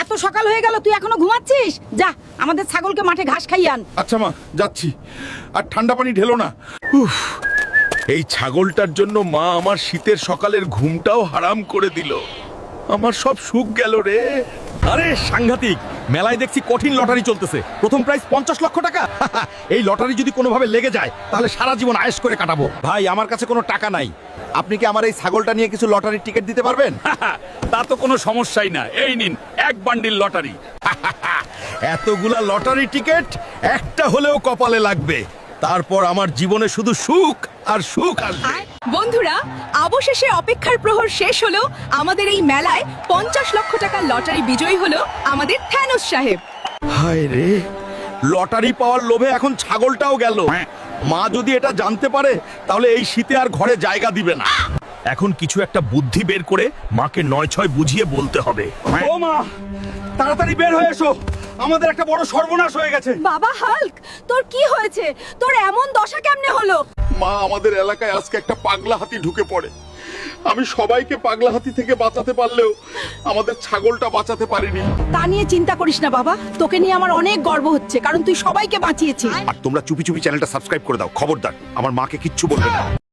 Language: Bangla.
এত সকাল হয়ে গেল, তুই এখনো ঘুমাচ্ছিস? যা আমাদের ছাগলকে মাঠে ঘাস খাইয়ে আন। আচ্ছা মা, যাচ্ছি। আর ঠান্ডা পানি ঢেলো না। উফ, এই ছাগলটার জন্য মা আমার শীতের সকালের ঘুমটাও হারাম করে দিল। আমার সব সুখ গেল রে। আরে সাংঘাতিক, মেলায় দেখছি কঠিন লটারি চলতেছে। প্রথম প্রাইজ 50 লক্ষ টাকা। এই লটারি যদি কোনোভাবে লেগে যায় তাহলে সারা জীবন আয়েশ করে কাটাবো। ভাই, আমার কাছে কোনো টাকা নাই, আপনি কি আমার এই ছাগলটা নিয়ে কিছু লটারির টিকিট দিতে পারবেন? তা তো কোনো সমস্যাই না, এই নিন এক বান্ডিল লটারি। এতগুলা লটারি টিকিট একটা হলেও কপালে লাগবে, তারপর আমার জীবনে শুধু সুখ আর সুখ আসবে। বন্ধুরা, অবশেষে অপেক্ষার প্রহর শেষ হলো। আমাদের এই মেলায় 50 লক্ষ টাকার লটারি বিজয়ী হলো আমাদের থ্যানোস সাহেব। হায় রে, লটারি পাওয়ার লোভে এখন ছাগলটাও গেল। মা যদি এটা জানতে পারে তাহলে এই শীতে আর ঘরে জায়গা দিবে না। এখন কিছু একটা বুদ্ধি বের করে মাকে 9-6 বুঝিয়ে বলতে হবে। ও মা, তাড়াতাড়ি বের হয়ে এসো, আমাদের একটা বড় সর্বনাশ হয়ে গেছে। বাবা হাল্ক, তোর কি হয়েছে? তোর এমন দশা কেমনে হলো? মা, আমাদের এলাকায় আজকে একটা পাগলা হাতি ঢুকে পড়ে। আমি সবাইকে পাগলা হাতি থেকে বাঁচাতে পারলেও আমাদের ছাগলটা বাঁচাতে পারিনি। তা নিয়ে চিন্তা করিস না বাবা, তোকে নিয়ে আমার অনেক গর্ব হচ্ছে, কারণ তুই সবাইকে বাঁচিয়েছিস। আর তোমরা চুপি চুপি চ্যানেলটা সাবস্ক্রাইব করে দাও, খবরদার আমার মাকে কিচ্ছু বলবে না।